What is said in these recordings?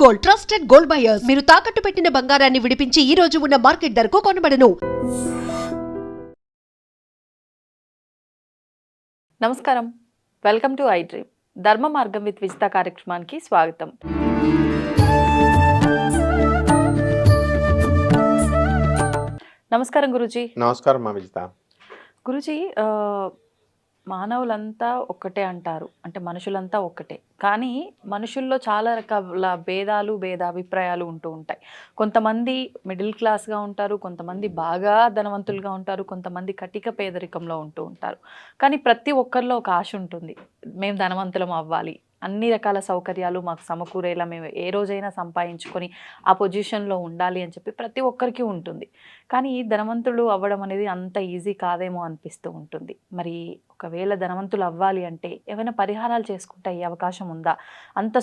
Gold, trusted gold buyers. మీరు తాకట్టు పెట్టిన బంగారాన్ని విడిపించి ఈ రోజు ఉన్న మార్కెట్ ధరకు కొనబడను. నమస్కారం, వెల్కమ్ టు ఐ డ్రీమ్. ధర్మ మార్గం విత్ విజిత కార్యక్రమానికి స్వాగతం. నమస్కారం గురూజీ. నమస్కారం మా విజిత. గురూజీ, మానవులంతా ఒక్కటే అంటారు, అంటే మనుషులంతా ఒక్కటే. కానీ మనుషుల్లో చాలా రకాల భేదాభిప్రాయాలు ఉంటూ ఉంటాయి. కొంతమంది మిడిల్ క్లాస్గా ఉంటారు, కొంతమంది బాగా ధనవంతులుగా ఉంటారు, కొంతమంది కటిక పేదరికంలో ఉంటూ ఉంటారు. కానీ ప్రతి ఒక్కరిలో ఒక ఆశ ఉంటుంది, మేము ధనవంతులం అవ్వాలి, అన్ని రకాల సౌకర్యాలు మాకు సమకూరేలా మేము ఏ రోజైనా సంపాదించుకొని ఆ పొజిషన్లో ఉండాలి అని చెప్పి ప్రతి ఒక్కరికి ఉంటుంది. కానీ ధనవంతులు అవ్వడం అనేది అంత ఈజీ కాదేమో అనిపిస్తూ ఉంటుంది. మరి ఒకవేళ ధనవంతులు అవ్వాలి అంటే ఏమైనా పరిహారాలు చేసుకుంటే అయ్యే అవకాశం ఉందా? అంత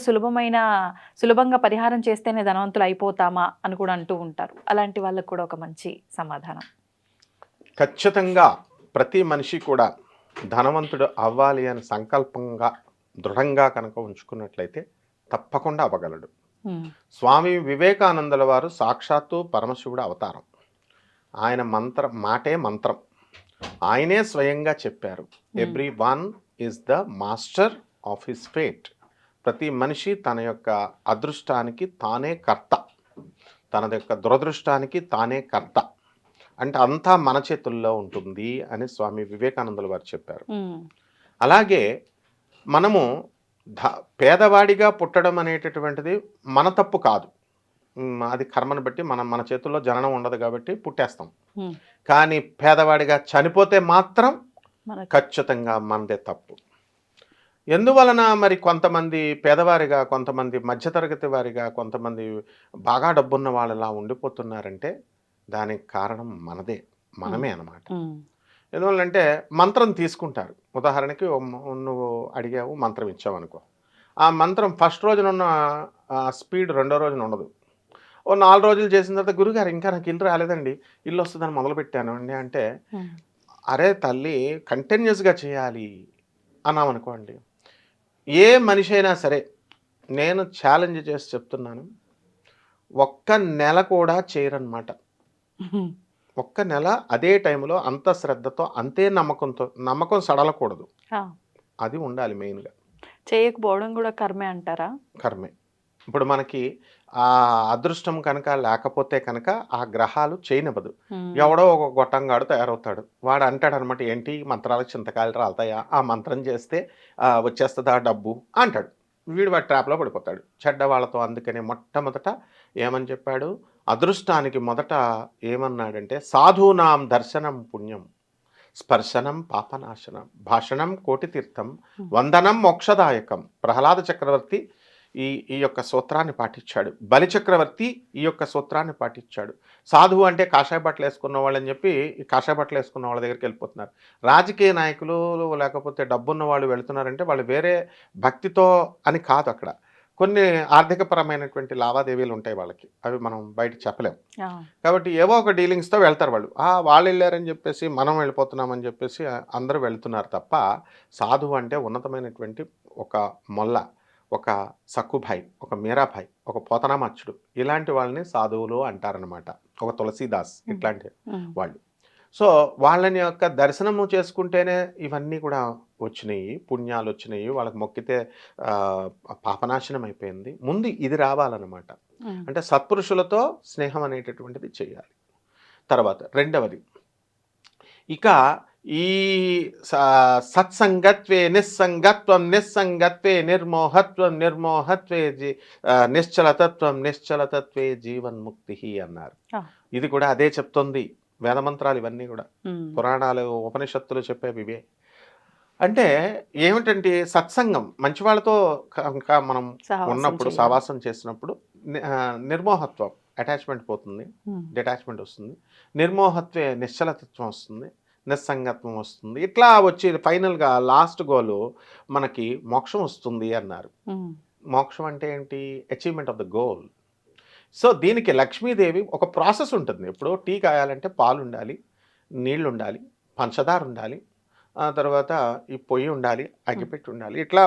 సులభంగా పరిహారం చేస్తేనే ధనవంతులు అయిపోతామా అని కూడా అంటూ ఉంటారు. అలాంటి వాళ్ళకు కూడా ఒక మంచి సమాధానం. ఖచ్చితంగా ప్రతి మనిషి కూడా ధనవంతుడు అవ్వాలి అని సంకల్పంగా దృఢంగా కనుక ఉంచుకున్నట్లయితే తప్పకుండా అవ్వగలడు. స్వామి వివేకానందుల వారు సాక్షాత్తు పరమశివుడు అవతారం. ఆయన మాటే మంత్రం. ఆయనే స్వయంగా చెప్పారు, every one is the master of his fate. ప్రతి మనిషి తన యొక్క అదృష్టానికి తానే కర్త, తన యొక్క దురదృష్టానికి తానే కర్త. అంటే అంతా మన చేతుల్లో ఉంటుంది అని స్వామి వివేకానందుల వారు చెప్పారు. అలాగే మనము పేదవాడిగా పుట్టడం అనేటటువంటిది మన తప్పు కాదు. అది కర్మను బట్టి మన చేతుల్లో జననం ఉండదు కాబట్టి పుట్టేస్తాం. కానీ పేదవాడిగా చనిపోతే మాత్రం ఖచ్చితంగా మనదే తప్పు. ఎందువలన మరి కొంతమంది పేదవారిగా, కొంతమంది మధ్యతరగతి వారిగా, కొంతమంది బాగా డబ్బున్న వాళ్ళలా ఉండిపోతున్నారంటే దానికి కారణం మనమే అన్నమాట. ఎందువల్లంటే మంత్రం తీసుకుంటారు. ఉదాహరణకి నువ్వు అడిగావు, మంత్రం ఇచ్చావు అనుకో, ఆ మంత్రం ఫస్ట్ రోజునున్న స్పీడ్ రెండో రోజున ఉండదు. 4 రోజులు చేసిన తర్వాత, గురుగారు ఇంకా నాకు ఇల్లు రాలేదండి, ఇల్లు వస్తుందని మొదలుపెట్టాను అండి అంటే, అరే తల్లి కంటిన్యూస్గా చేయాలి అన్నామనుకోండి. ఏ మనిషి అయినా సరే, నేను ఛాలెంజ్ చేసి చెప్తున్నాను, ఒక్క నెల కూడా చేయరన్నమాట. ఒక్క నెల అదే టైంలో అంత శ్రద్ధతో, అంతే నమ్మకం సడలకూడదు. అది ఉండాలి మెయిన్గా. చేయకపోవడం కూడా కర్మే అంటారా? కర్మే. ఇప్పుడు మనకి ఆ అదృష్టం కనుక లేకపోతే కనుక ఆ గ్రహాలు చేయనివ్వదు. ఎవడో ఒక గొట్టంగాడు తయారవుతాడు, వాడు అంటాడు అనమాట, ఏంటి మంత్రాలకు చింతకాయలు రాలుతాయా, ఆ మంత్రం చేస్తే వచ్చేస్తుందా డబ్బు అంటాడు. వీడు వాడి ట్రాప్లో పడిపోతాడు, చెడ్డ వాళ్ళతో. అందుకనే మొట్టమొదట ఏమని చెప్పాడు, అదృష్టానికి మొదట ఏమన్నాడంటే, సాధూనాం దర్శనం పుణ్యం, స్పర్శనం పాపనాశనం, భాషణం కోటి తీర్థం, వందనం మోక్షదాయకం. ప్రహ్లాద చక్రవర్తి ఈ యొక్క సూత్రాన్ని పాటించాడు. బలి చక్రవర్తి ఈ యొక్క సూత్రాన్ని పాటించాడు. సాధువు అంటే కాషాయ బట్టలు వేసుకున్న వాళ్ళని చెప్పి ఈ కాషాయ బట్టలు వేసుకున్న వాళ్ళ దగ్గరికి వెళ్ళిపోతున్నారు. రాజకీయ నాయకులు లేకపోతే డబ్బున్న వాళ్ళు వెళుతున్నారంటే వాళ్ళు వేరే భక్తితో అని కాదు. అక్కడ కొన్ని ఆర్థికపరమైనటువంటి లావాదేవీలు ఉంటాయి వాళ్ళకి, అవి మనం బయట చెప్పలేము. కాబట్టి ఏవో ఒక డీలింగ్స్తో వెళ్తారు వాళ్ళు. వాళ్ళు వెళ్ళారని చెప్పేసి మనం వెళ్ళిపోతున్నామని చెప్పేసి అందరూ వెళ్తున్నారు తప్ప, సాధువు అంటే ఉన్నతమైనటువంటి ఒక మొల్ల, ఒక సక్కుభాయ్, ఒక మీరాభాయ్, ఒక పోతనామచ్చుడు, ఇలాంటి వాళ్ళని సాధువులు అంటారనమాట. ఒక తులసీదాస్, ఇట్లాంటి వాళ్ళు. సో వాళ్ళని యొక్క దర్శనము చేసుకుంటేనే ఇవన్నీ కూడా వచ్చినాయి, పుణ్యాలు వచ్చినాయి. వాళ్ళకి మొక్కితే పాపనాశనం అయిపోయింది. ముందు ఇది రావాలన్నమాట. అంటే సత్పురుషులతో స్నేహం అనేటటువంటిది చేయాలి. తర్వాత రెండవది, ఇక ఈ సత్సంగత్వే నిస్సంగత్వం, నిస్సంగత్వే నిర్మోహత్వం, నిర్మోహత్వే నిశ్చలతత్వం, నిశ్చలతత్వే జీవన్ముక్తి అన్నారు. ఇది కూడా అదే చెప్తుంది. వేదమంత్రాలు ఇవన్నీ కూడా, పురాణాలు ఉపనిషత్తులు చెప్పేవి ఇవే. అంటే ఏమిటంటే సత్సంగం, మంచి వాళ్ళతో మనం ఉన్నప్పుడు, సహవాసం చేసినప్పుడు నిర్మోహత్వం, అటాచ్మెంట్ పోతుంది, డిటాచ్మెంట్ వస్తుంది. నిర్మోహత్వే నిశ్చలతత్వం వస్తుంది, నిస్సంగత్వం వస్తుంది. ఇట్లా వచ్చి ఫైనల్గా లాస్ట్ గోలు మనకి మోక్షం వస్తుంది అన్నారు. మోక్షం అంటే ఏంటి? Achievement of the goal. So దీనికి లక్ష్మీదేవి ఒక ప్రాసెస్ ఉంటుంది. ఇప్పుడు టీ కాయాలంటే పాలు ఉండాలి, నీళ్ళు ఉండాలి, పంచదార ఉండాలి, ఆ తర్వాత ఈ పొయ్యి ఉండాలి, అగ్గిపెట్టి ఉండాలి. ఇట్లా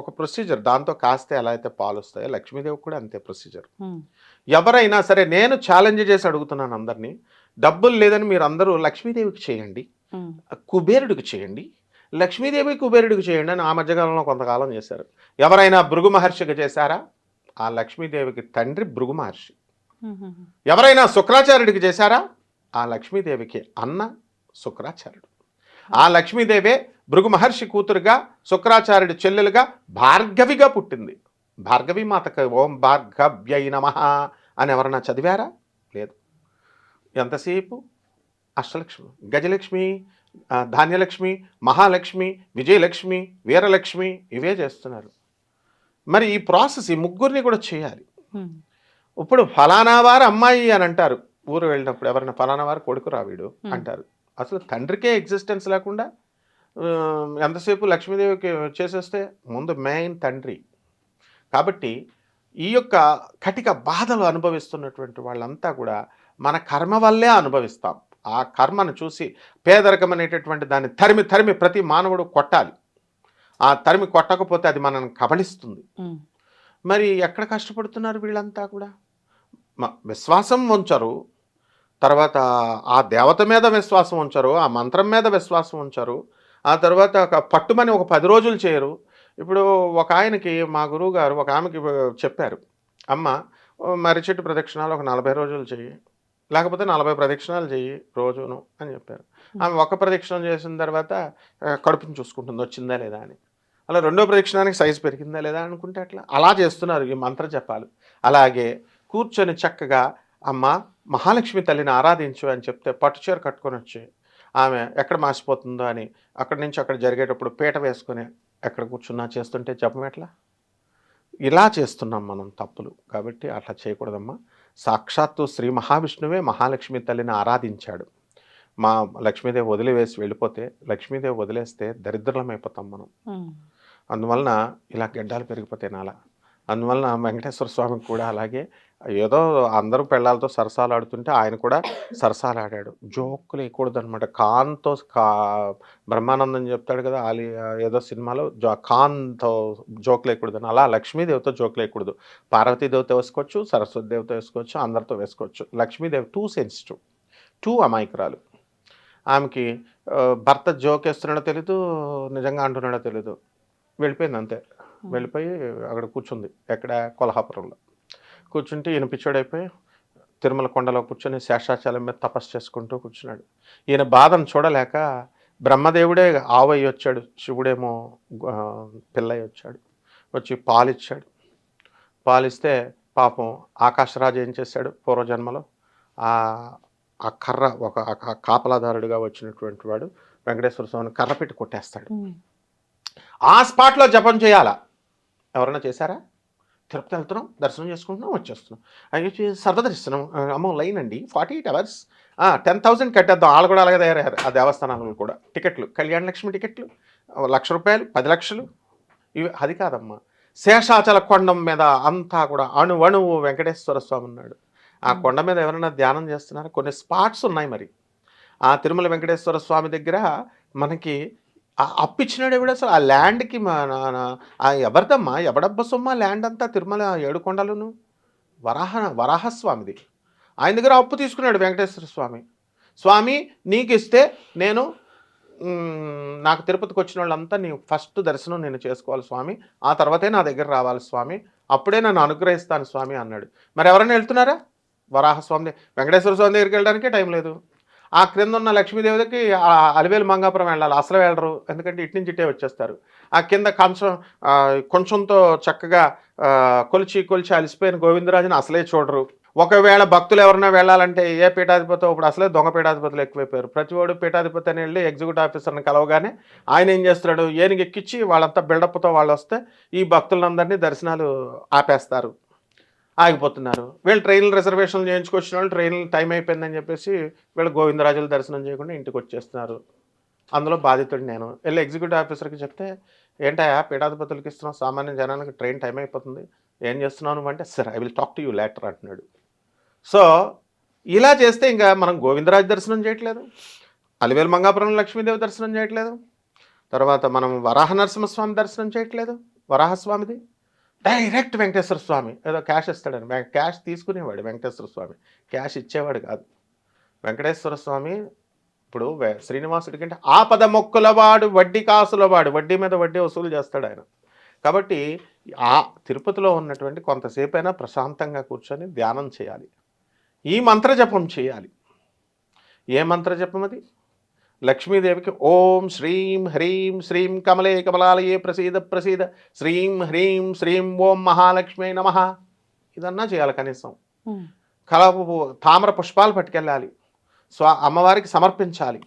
ఒక ప్రొసీజర్. దాంతో కాస్తే ఎలా అయితే పాలు వస్తాయో లక్ష్మీదేవి కూడా అంతే ప్రొసీజర్. ఎవరైనా సరే నేను ఛాలెంజ్ చేసి అడుగుతున్నాను అందరినీ, డబ్బులు లేదని మీరు అందరూ లక్ష్మీదేవికి చేయండి, కుబేరుడికి చేయండి, లక్ష్మీదేవి కుబేరుడికి చేయండి అని ఆ మధ్యకాలంలో కొంతకాలం చేశారు. ఎవరైనా భృగు మహర్షికి చేశారా? ఆ లక్ష్మీదేవికి తండ్రి భృగు మహర్షి. ఎవరైనా శుక్రాచార్యుడికి చేశారా? ఆ లక్ష్మీదేవికి అన్న శుక్రాచార్యుడు. ఆ లక్ష్మీదేవే భృగు మహర్షి కూతురుగా, శుక్రాచార్యుడి చెల్లెలుగా భార్గవిగా పుట్టింది. భార్గవి మాతకు ఓం భార్గవ్యై నమః అని ఎవరన్నా చదివారా? లేదు. ఎంతసేపు అష్టలక్ష్మి, గజలక్ష్మి, ధాన్యలక్ష్మి, మహాలక్ష్మి, విజయలక్ష్మి, వీరలక్ష్మి ఇవే చేస్తున్నారు. మరి ఈ ప్రాసెస్ ఈ ముగ్గురిని కూడా చేయాలి. ఇప్పుడు ఫలానా వారు అమ్మాయి అని అంటారు ఊరు వెళ్ళినప్పుడు, ఎవరైనా ఫలానా వారు కొడుకు రావీడు అంటారు. అసలు తండ్రికే ఎగ్జిస్టెన్స్ లేకుండా ఎంతసేపు లక్ష్మీదేవికి చేసేస్తే ముందు మెయిన్ తండ్రి. కాబట్టి ఈ యొక్క కటిక బాధలు అనుభవిస్తున్నటువంటి వాళ్ళంతా కూడా మన కర్మ వల్లే అనుభవిస్తాం. ఆ కర్మను చూసి పేదరికం అనేటటువంటి దాన్ని తరిమి తరిమి ప్రతి మానవుడు కొట్టాలి. ఆ తరిమి కొట్టకపోతే అది మనల్ని కబళిస్తుంది. మరి ఎక్కడ కష్టపడుతున్నారు వీళ్ళంతా కూడా? విశ్వాసం ఉంచరు, తర్వాత ఆ దేవత మీద విశ్వాసం ఉంచరు, ఆ మంత్రం మీద విశ్వాసం ఉంచరు, ఆ తర్వాత పట్టుమని ఒక 10 రోజులు చేయరు. ఇప్పుడు ఒక ఆయనకి మా గురువు గారు ఒక ఆమెకి చెప్పారు, అమ్మ మర్రి చెట్టు ప్రదక్షిణాలు ఒక 40 రోజులు చెయ్యి, లేకపోతే 40 ప్రదక్షిణాలు చెయ్యి రోజును అని చెప్పారు. ఆమె ఒక ప్రదక్షిణం చేసిన తర్వాత కడుపుని చూసుకుంటుంది వచ్చిందా లేదా అని. అలా రెండో ప్రదక్షిణానికి సైజు పెరిగిందా లేదా అనుకుంటే అలా చేస్తున్నారు ఈ మంత్ర జపాలు. అలాగే కూర్చొని చక్కగా అమ్మ మహాలక్ష్మి తల్లిని ఆరాధించు అని చెప్తే పట్టుచీర కట్టుకొని వచ్చి ఆమె ఎక్కడ మాసిపోతుందో అని అక్కడి నుంచి అక్కడ జరిగేటప్పుడు పీట వేసుకొని ఎక్కడ కూర్చున్నా చేస్తుంటే జపం ఎట్లా? ఇలా చేస్తున్నాం మనం తప్పులు. కాబట్టి అట్లా చేయకూడదమ్మా. సాక్షాత్తు శ్రీ మహావిష్ణువే మహాలక్ష్మి తల్లిని ఆరాధించాడు. మా లక్ష్మీదేవి వదిలివేసి వెళ్ళిపోతే, లక్ష్మీదేవి వదిలేస్తే దరిద్రమైపోతాం మనం. అందువలన ఇలా గడ్డాలు పెరిగిపోతే నాలా. అందువలన వెంకటేశ్వర స్వామికి కూడా అలాగే ఏదో అందరూ పెళ్ళాలతో సరసాలు ఆడుతుంటే ఆయన కూడా సరసాలు ఆడాడు. జోకులు వేయకూడదు అనమాట. ఖాన్తో బ్రహ్మానందం చెప్తాడు కదా, ఏదో సినిమాలో ఖాన్తో జోకులు వేయకూడదు అని. అలా లక్ష్మీదేవితో జోకులు వేయకూడదు. పార్వతీదేవితో వేసుకోవచ్చు, సరస్వతి దేవితో వేసుకోవచ్చు, అందరితో వేసుకోవచ్చు. లక్ష్మీదేవి టూ సెన్సిటివ్, టూ అమాయకురాలు. ఆమెకి భర్త జోక్ వేస్తున్నాడో తెలీదు, నిజంగా అంటున్నాడో తెలీదు. వెళ్ళిపోయింది అంతే. వెళ్ళిపోయి అక్కడ కూర్చుంది. ఎక్కడ? కొల్హాపురంలో కూర్చుంటే ఈయన పిచ్చోడైపోయి తిరుమల కొండలో కూర్చొని శేషాచలం మీద తపస్సు చేసుకుంటూ కూర్చున్నాడు. ఈయన బాధను చూడలేక బ్రహ్మదేవుడే ఆవయ్యి వచ్చాడు, శివుడేమో పిల్లయ్య వచ్చాడు. వచ్చి పాలిచ్చాడు. పాలిస్తే పాపం ఆకాశరాజు ఏం చేశాడు పూర్వజన్మలో, ఆ కర్ర ఒక కాపలాదారుడిగా వచ్చినటువంటి వాడు వెంకటేశ్వర స్వామిని కర్ర పెట్టి కొట్టేస్తాడు. ఆ స్పాట్లో జపం చేయాలా? ఎవరైనా చేశారా? తిరుపతి వెళ్తున్నాం, దర్శనం చేసుకుంటున్నాం, వచ్చేస్తున్నాం, అయ్యి సర్వదర్శనం అమ్మో లైన్ అండి 48 hours, 10,000 కట్టేద్దాం. వాళ్ళు కూడా అలాగే తయారయ్యారు. ఆ దేవస్థానాలు కూడా టికెట్లు, కళ్యాణ లక్ష్మి టికెట్లు 1,00,000 రూపాయలు, 10 లక్షలు. ఇవి అది కాదమ్మా. శేషాచల కొండం మీద అంతా కూడా అణువణువు వెంకటేశ్వర స్వామి ఉన్నాడు. ఆ కొండ మీద ఎవరైనా ధ్యానం చేస్తున్నారా? కొన్ని స్పాట్స్ ఉన్నాయి. మరి ఆ తిరుమల వెంకటేశ్వర స్వామి దగ్గర మనకి అప్పిచ్చినాడు ఎవడు అసలు? ఆ ల్యాండ్కి ఎవరిదమ్మా, ఎవడబ్బ సొమ్మా ల్యాండ్ అంతా తిరుమల 7 కొండలను? వరాహస్వామిది. ఆయన దగ్గర అప్పు తీసుకున్నాడు వెంకటేశ్వర స్వామి. స్వామి నీకు ఇస్తే నేను నాకు తిరుపతికి వచ్చిన వాళ్ళంతా నీ ఫస్ట్ దర్శనం నేను చేసుకోవాలి స్వామి, ఆ తర్వాతే నా దగ్గర రావాలి స్వామి, అప్పుడే నన్ను అనుగ్రహిస్తాను స్వామి అన్నాడు. మరి ఎవరైనా వెళ్తున్నారా? వరాహస్వామి వెంకటేశ్వర స్వామి దగ్గరికి వెళ్ళడానికే టైం లేదు. ఆ క్రింద ఉన్న లక్ష్మీదేవికి అలివేలు మంగాపురం వెళ్ళాలి, అసలు వెళ్ళరు. ఎందుకంటే ఇటు నుంచి ఇటే వచ్చేస్తారు. ఆ కింద కొంచెంతో చక్కగా కొలిచి అలిసిపోయిన గోవిందరాజుని అసలే చూడరు. ఒకవేళ భక్తులు ఎవరైనా వెళ్ళాలంటే ఏ పీఠాధిపతి, ఇప్పుడు అసలే దొంగ పీఠాధిపతులు ఎక్కువైపోయారు. ప్రతివాడు పీఠాధిపతి అని వెళ్ళి ఎగ్జిక్యూటివ్ ఆఫీసర్ని కలవగానే ఆయన ఏం చేస్తున్నాడు, ఏనుగు ఎక్కించి వాళ్ళంతా బిల్డప్తో వాళ్ళు వస్తే ఈ భక్తులందరినీ దర్శనాలు ఆపేస్తారు, ఆగిపోతున్నారు. వీళ్ళు ట్రైన్లు రిజర్వేషన్లు చేయించుకొచ్చిన వాళ్ళు ట్రైన్లు టైం అయిపోయిందని చెప్పేసి వీళ్ళు గోవిందరాజులు దర్శనం చేయకుండా ఇంటికి వచ్చేస్తున్నారు. అందులో బాధితుడు నేను. వెళ్ళి ఎగ్జిక్యూటివ్ ఆఫీసర్కి చెప్తే, ఏంటయా పీఠాధిపతులకి ఇస్తున్నావు, సామాన్య జనానికి ట్రైన్ టైం అయిపోతుంది, ఏం చేస్తున్నావు అంటే, sir I will talk to you later అంటున్నాడు. సో ఇలా చేస్తే ఇంకా మనం గోవిందరాజు దర్శనం చేయట్లేదు, అలివేలు మంగాపురం లక్ష్మీదేవి దర్శనం చేయట్లేదు, తర్వాత మనం వరాహ నరసింహస్వామి దర్శనం చేయట్లేదు, వరాహస్వామిది డైరెక్ట్ వెంకటేశ్వర స్వామి ఏదో క్యాష్ ఇస్తాడని క్యాష్ తీసుకునేవాడు వెంకటేశ్వర స్వామి, క్యాష్ ఇచ్చేవాడు కాదు. వెంకటేశ్వర స్వామి ఇప్పుడు శ్రీనివాసుడికి అంటే ఆపద మొక్కులవాడు, వడ్డీ కాసులవాడు, వడ్డీ మీద వడ్డీ వసూలు చేస్తాడు ఆయన. కాబట్టి ఆ తిరుపతిలో ఉన్నటువంటి కొంతసేపైనా ప్రశాంతంగా కూర్చొని ధ్యానం చేయాలి, ఈ మంత్రజపం చేయాలి. ఏ మంత్రజపం అది? లక్ష్మీదేవికి ఓం శ్రీం హ్రీం శ్రీం కమలే కమలాలయే ప్రసీద ప్రసీద శ్రీం హ్రీం శ్రీం ఓం మహాలక్ష్మి నమః ఇదన్నా చేయాలి కనీసం. తామర పుష్పాలు పట్టుకెళ్ళాలి, అమ్మవారికి సమర్పించాలి.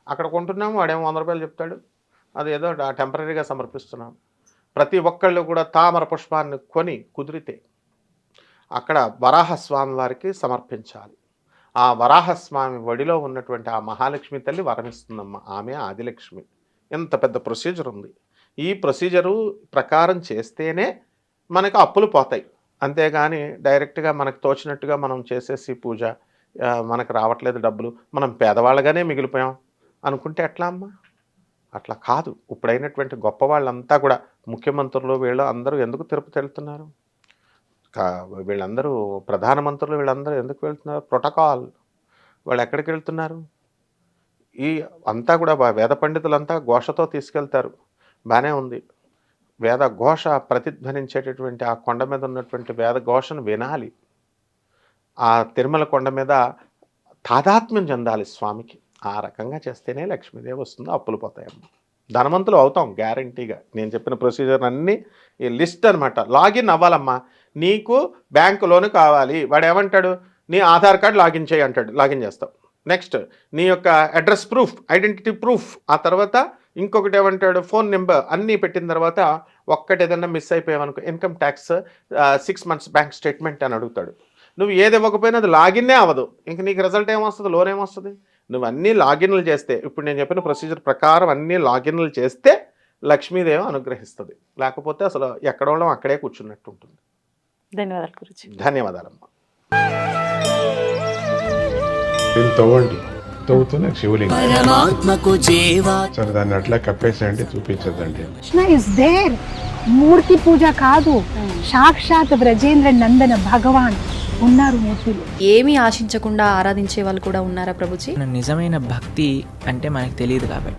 అక్కడ కొంటున్నాము, వాడేమో 100 రూపాయలు చెప్తాడు, అది ఏదో టెంపరీగా సమర్పిస్తున్నాం. ప్రతి ఒక్కళ్ళు కూడా తామర పుష్పాన్ని కొని కుదిరితే అక్కడ వరాహస్వామి వారికి సమర్పించాలి. ఆ వరాహస్వామి వడిలో ఉన్నటువంటి ఆ మహాలక్ష్మి తల్లి వరమిస్తుందమ్మ, ఆమె ఆదిలక్ష్మి. ఎంత పెద్ద ప్రొసీజర్ ఉంది. ఈ ప్రొసీజరు ప్రకారం చేస్తేనే మనకు అప్పులు పోతాయి. అంతేగాని డైరెక్ట్గా మనకు తోచినట్టుగా మనం చేసేసి పూజ మనకు రావట్లేదు డబ్బులు, మనం పేదవాళ్ళగానే మిగిలిపోయాం అనుకుంటే ఎట్లా అమ్మా? అట్లా కాదు. ఇప్పుడైనటువంటి గొప్ప వాళ్ళంతా కూడా ముఖ్యమంత్రులు వీళ్ళు అందరూ ఎందుకు తిరుపతి వెళ్తున్నారు? వీళ్ళందరూ ప్రధానమంత్రులు వీళ్ళందరూ ఎందుకు వెళ్తున్నారు? ప్రోటోకాల్. వాళ్ళు ఎక్కడికి వెళ్తున్నారు? ఈ అంతా కూడా వేద పండితులంతా ఘోషతో తీసుకెళ్తారు, బాగానే ఉంది. వేద ఘోష ప్రతిధ్వనించేటటువంటి ఆ కొండ మీద ఉన్నటువంటి వేద ఘోషను వినాలి. ఆ తిరుమల కొండ మీద తాదాత్మ్యం చెందాలి స్వామికి. ఆ రకంగా చేస్తేనే లక్ష్మీదేవి వస్తుందో, అప్పులు పోతాయమ్మ. ధనవంతులు అవుతాం గ్యారంటీగా. నేను చెప్పిన ప్రొసీజర్ అన్నీ ఈ లిస్ట్ అనమాట. లాగిన్ అవ్వాలమ్మా. నీకు బ్యాంకు లోన్ కావాలి, వాడు ఏమంటాడు? నీ ఆధార్ కార్డు లాగిన్ చేయి అంటాడు, లాగిన్ చేస్తావు. నెక్స్ట్ నీ యొక్క అడ్రస్ ప్రూఫ్, ఐడెంటిటీ ప్రూఫ్. ఆ తర్వాత ఇంకొకటి ఏమంటాడు? Phone number. అన్నీ పెట్టిన తర్వాత ఒక్కటి ఏదన్నా మిస్ అయిపోయావనుకో, income tax 6 months bank statement అని అడుగుతాడు. నువ్వు ఏది ఇవ్వకపోయినా అది లాగిన్నే అవ్వదు. ఇంక నీకు రిజల్ట్ ఏమొస్తుంది? లోన్ ఏమొస్తుంది? నువ్వు అన్నీ లాగిన్లు చేస్తే, ఇప్పుడు నేను చెప్పిన ప్రొసీజర్ ప్రకారం అన్నీ లాగిన్లు చేస్తే లక్ష్మీదేవి అనుగ్రహిస్తుంది. లేకపోతే అసలు ఎక్కడ వాళ్ళం అక్కడే కూర్చున్నట్టు ఉంటుంది. ధన్యవాదాలు గురుజీ. ధన్యవాదాలమ్మా. తవ్వండి, తవ్వుతూనే శివలింగం సరే దాన్ని అట్లా కప్పేసేయండి, చూపించదండి. Krishna is there. మూర్తి పూజ కాదు, సాక్షాత్ బ్రజేంద్ర నందన భగవాన్ ఉన్నారు మూర్తిలో. ఏమీ ఆశించకుండా ఆరాధించే వాళ్ళు కూడా ఉన్నారా ప్రభుజీ? నిజమైన భక్తి అంటే మనకు తెలియదు కాబట్టి